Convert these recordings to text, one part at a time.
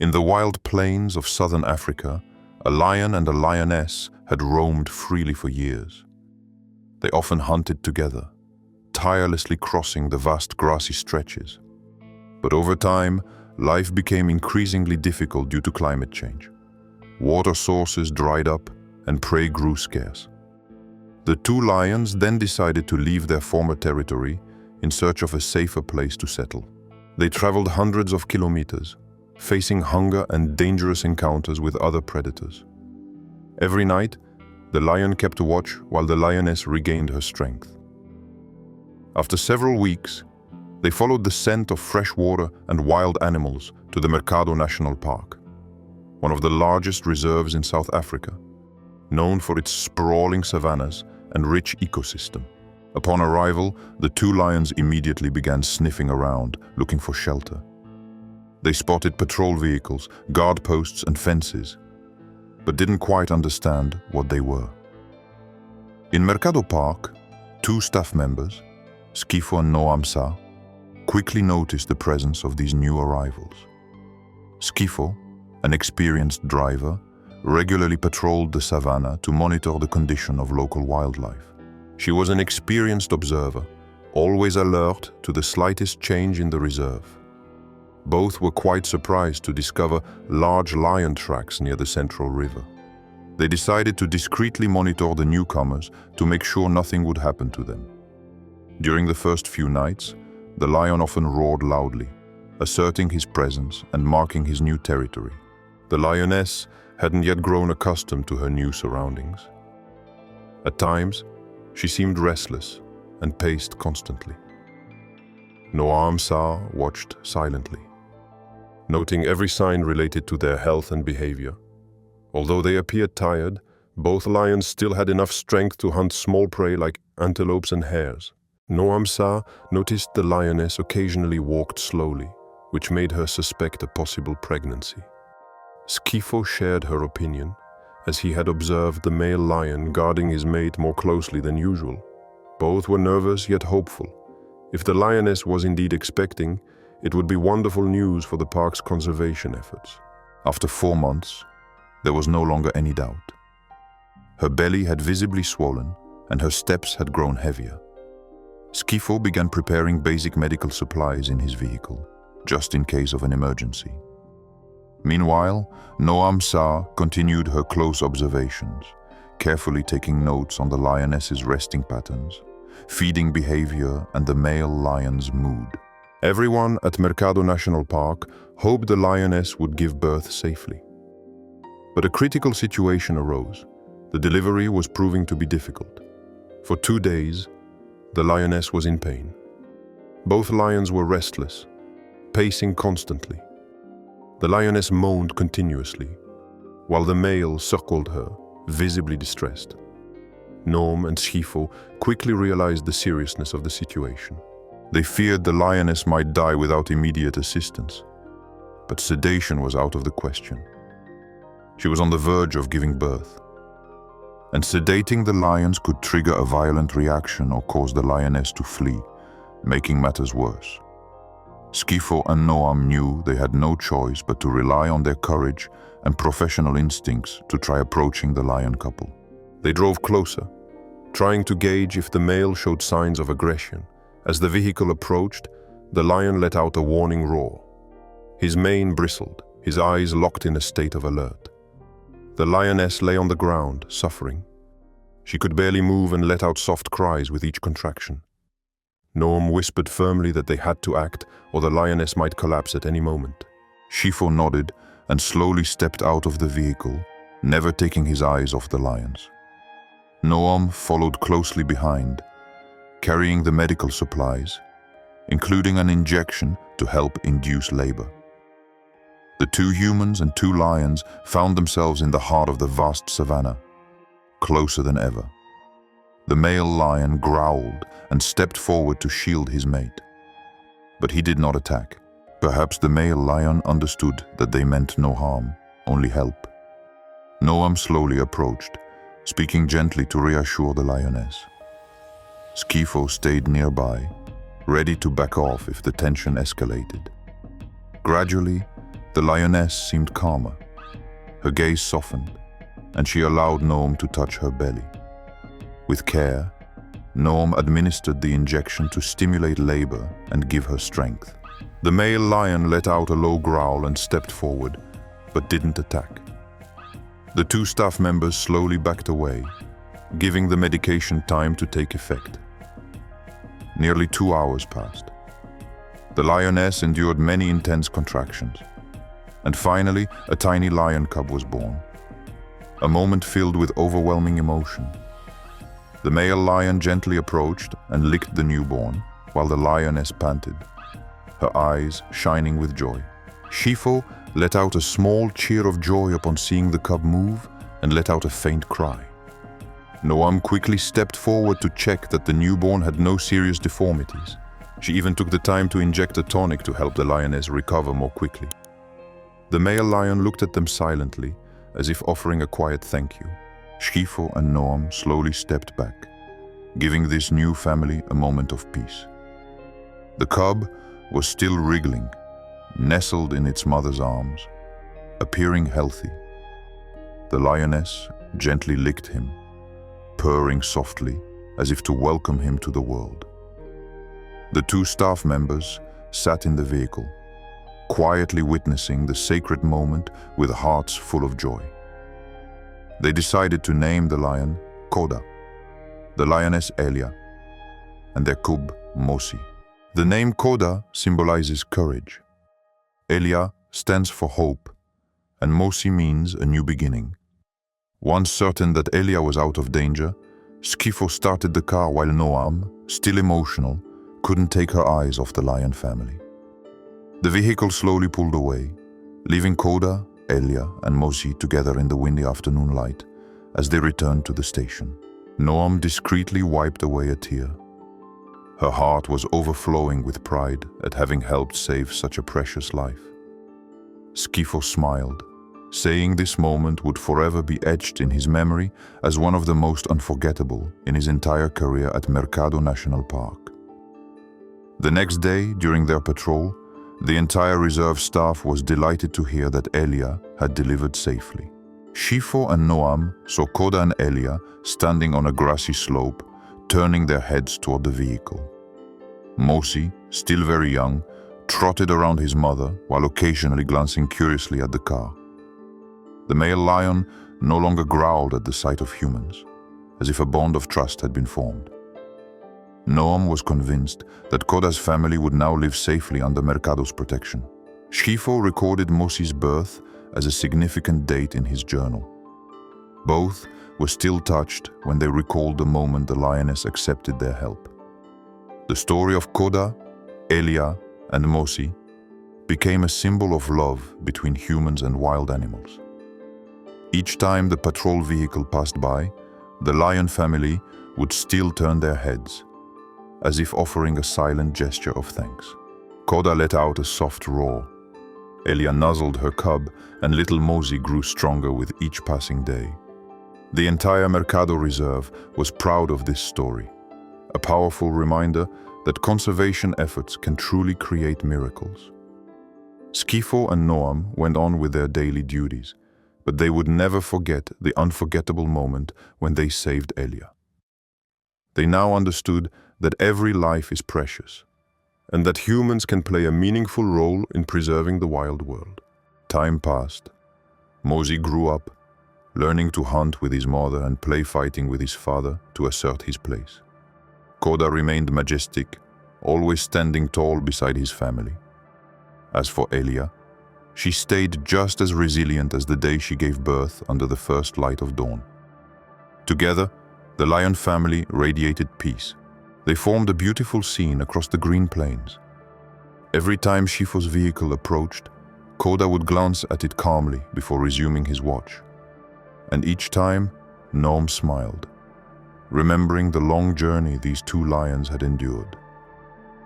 In the wild plains of southern Africa, a lion and a lioness had roamed freely for years. They often hunted together, tirelessly crossing the vast grassy stretches. But over time, life became increasingly difficult due to climate change. Water sources dried up and prey grew scarce. The two lions then decided to leave their former territory in search of a safer place to settle. They traveled hundreds of kilometers, facing hunger and dangerous encounters with other predators. Every night, the lion kept watch while the lioness regained her strength. After several weeks, they followed the scent of fresh water and wild animals to the Mercado National Park, one of the largest reserves in South Africa, known for its sprawling savannas and rich ecosystem. Upon arrival, the two lions immediately began sniffing around, looking for shelter. They spotted patrol vehicles, guard posts and fences, but didn't quite understand what they were. In Mercado Park, two staff members, Skifo and Noamsa, quickly noticed the presence of these new arrivals. Skifo, an experienced driver, regularly patrolled the savanna to monitor the condition of local wildlife. She was an experienced observer, always alert to the slightest change in the reserve. Both were quite surprised to discover large lion tracks near the central river. They decided to discreetly monitor the newcomers to make sure nothing would happen to them. During the first few nights, the lion often roared loudly, asserting his presence and marking his new territory. The lioness hadn't yet grown accustomed to her new surroundings. At times, she seemed restless and paced constantly. Noamsa watched silently, noting every sign related to their health and behavior. Although they appeared tired, both lions still had enough strength to hunt small prey like antelopes and hares. Noamsa noticed the lioness occasionally walked slowly, which made her suspect a possible pregnancy. Skifo shared her opinion, as he had observed the male lion guarding his mate more closely than usual. Both were nervous yet hopeful. If the lioness was indeed expecting, it would be wonderful news for the park's conservation efforts. After 4 months, there was no longer any doubt. Her belly had visibly swollen, and her steps had grown heavier. Skifo began preparing basic medical supplies in his vehicle, just in case of an emergency. Meanwhile, Noamsa continued her close observations, carefully taking notes on the lioness's resting patterns, feeding behavior, and the male lion's mood. Everyone at Mercado National Park hoped the lioness would give birth safely. But a critical situation arose. The delivery was proving to be difficult. For 2 days, the lioness was in pain. Both lions were restless, pacing constantly. The lioness moaned continuously, while the male circled her, visibly distressed. Noam and Skifo quickly realized the seriousness of the situation. They feared the lioness might die without immediate assistance, but sedation was out of the question. She was on the verge of giving birth, and sedating the lions could trigger a violent reaction or cause the lioness to flee, making matters worse. Skifo and Noam knew they had no choice but to rely on their courage and professional instincts to try approaching the lion couple. They drove closer, trying to gauge if the male showed signs of aggression. As the vehicle approached, the lion let out a warning roar. His mane bristled, his eyes locked in a state of alert. The lioness lay on the ground, suffering. She could barely move and let out soft cries with each contraction. Noam whispered firmly that they had to act, or the lioness might collapse at any moment. Skifo nodded and slowly stepped out of the vehicle, never taking his eyes off the lions. Noam followed closely behind, carrying the medical supplies, including an injection to help induce labor. The 2 humans and 2 lions found themselves in the heart of the vast savanna, closer than ever. The male lion growled and stepped forward to shield his mate. But he did not attack. Perhaps the male lion understood that they meant no harm, only help. Noam slowly approached, speaking gently to reassure the lioness. Skifo stayed nearby, ready to back off if the tension escalated. Gradually, The lioness seemed calmer. Her gaze softened, and she allowed Noam to touch her belly. With care, Noam administered the injection to stimulate labor and give her strength. The male lion let out a low growl and stepped forward, but didn't attack. The two staff members slowly backed away, giving the medication time to take effect. Nearly 2 hours passed. The lioness endured many intense contractions, and finally a tiny lion cub was born. A moment filled with overwhelming emotion. The male lion gently approached and licked the newborn, while the lioness panted, her eyes shining with joy. Shifo let out a small cheer of joy upon seeing the cub move and let out a faint cry. Noam quickly stepped forward to check that the newborn had no serious deformities. She even took the time to inject a tonic to help the lioness recover more quickly. The male lion looked at them silently, as if offering a quiet thank you. Shifo and Noam slowly stepped back, giving this new family a moment of peace. The cub was still wriggling, nestled in its mother's arms, appearing healthy. The lioness gently licked him, purring softly as if to welcome him to the world. The two staff members sat in the vehicle, quietly witnessing the sacred moment with hearts full of joy. They decided to name the lion Koda, the lioness Elia, and their cub Mosi. The name Koda symbolizes courage. Elia stands for hope, and Mosi means a new beginning. Once certain that Elia was out of danger, Shifo started the car while Noam, still emotional, couldn't take her eyes off the lion family. The vehicle slowly pulled away, leaving Koda, Elia, and Mosi together in the windy afternoon light as they returned to the station. Noam discreetly wiped away a tear. Her heart was overflowing with pride at having helped save such a precious life. Shifo smiled, saying this moment would forever be etched in his memory as one of the most unforgettable in his entire career at Mercado National Park. The next day, during their patrol, the entire reserve staff was delighted to hear that Elia had delivered safely. Shifo and Noam saw Koda and Elia standing on a grassy slope, turning their heads toward the vehicle. Mosi, still very young, trotted around his mother while occasionally glancing curiously at the car. The male lion no longer growled at the sight of humans, as if a bond of trust had been formed. Noam was convinced that Koda's family would now live safely under Mercado's protection. Shifo recorded Mosi's birth as a significant date in his journal. Both were still touched when they recalled the moment the lioness accepted their help. The story of Koda, Elia, and Mosi became a symbol of love between humans and wild animals. Each time the patrol vehicle passed by, the lion family would still turn their heads, as if offering a silent gesture of thanks. Koda let out a soft roar. Elia nuzzled her cub, and little Mosi grew stronger with each passing day. The entire Mercado Reserve was proud of this story, a powerful reminder that conservation efforts can truly create miracles. Shifo and Noam went on with their daily duties, but they would never forget the unforgettable moment when they saved Elia. They now understood that every life is precious, and that humans can play a meaningful role in preserving the wild world. Time passed. Mosi grew up, learning to hunt with his mother and play fighting with his father to assert his place. Koda remained majestic, always standing tall beside his family. As for Elia, she stayed just as resilient as the day she gave birth under the first light of dawn. Together, the lion family radiated peace. They formed a beautiful scene across the green plains. Every time Shifo's vehicle approached, Koda would glance at it calmly before resuming his watch. And each time, Noam smiled, remembering the long journey these two lions had endured.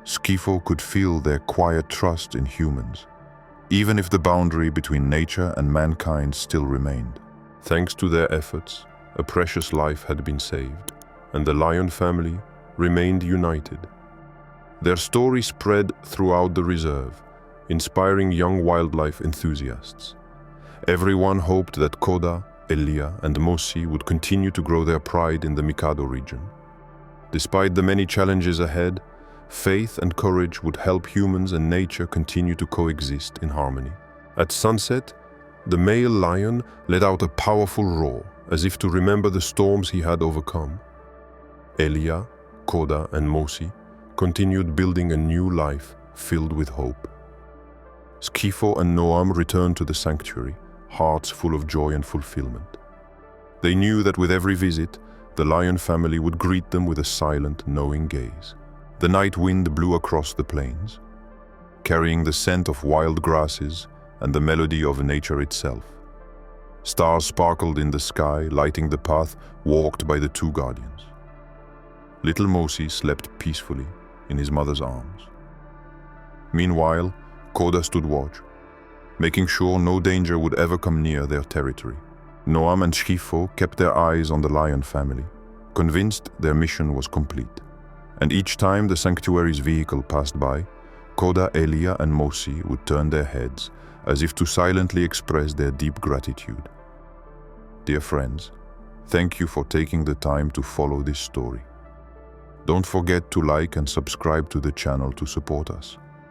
Shifo could feel their quiet trust in humans, even if the boundary between nature and mankind still remained. Thanks to their efforts, a precious life had been saved, and the lion family remained united. Their story spread throughout the reserve, inspiring young wildlife enthusiasts. Everyone hoped that Koda, Elia, and Mosi would continue to grow their pride in the Mikado region. Despite the many challenges ahead, faith and courage would help humans and nature continue to coexist in harmony. At sunset, the male lion let out a powerful roar, as if to remember the storms he had overcome. Elia, Koda, and Mosi continued building a new life filled with hope. Schifo and Noam returned to the sanctuary, hearts full of joy and fulfillment. They knew that with every visit, the lion family would greet them with a silent, knowing gaze. The night wind blew across the plains, carrying the scent of wild grasses and the melody of nature itself. Stars sparkled in the sky, lighting the path walked by the two guardians. Little Mosi slept peacefully in his mother's arms. Meanwhile, Koda stood watch, making sure no danger would ever come near their territory. Noam and Schifo kept their eyes on the lion family, convinced their mission was complete. And each time the sanctuary's vehicle passed by, Koda, Elia, and Mosi would turn their heads as if to silently express their deep gratitude. Dear friends, thank you for taking the time to follow this story. Don't forget to like and subscribe to the channel to support us.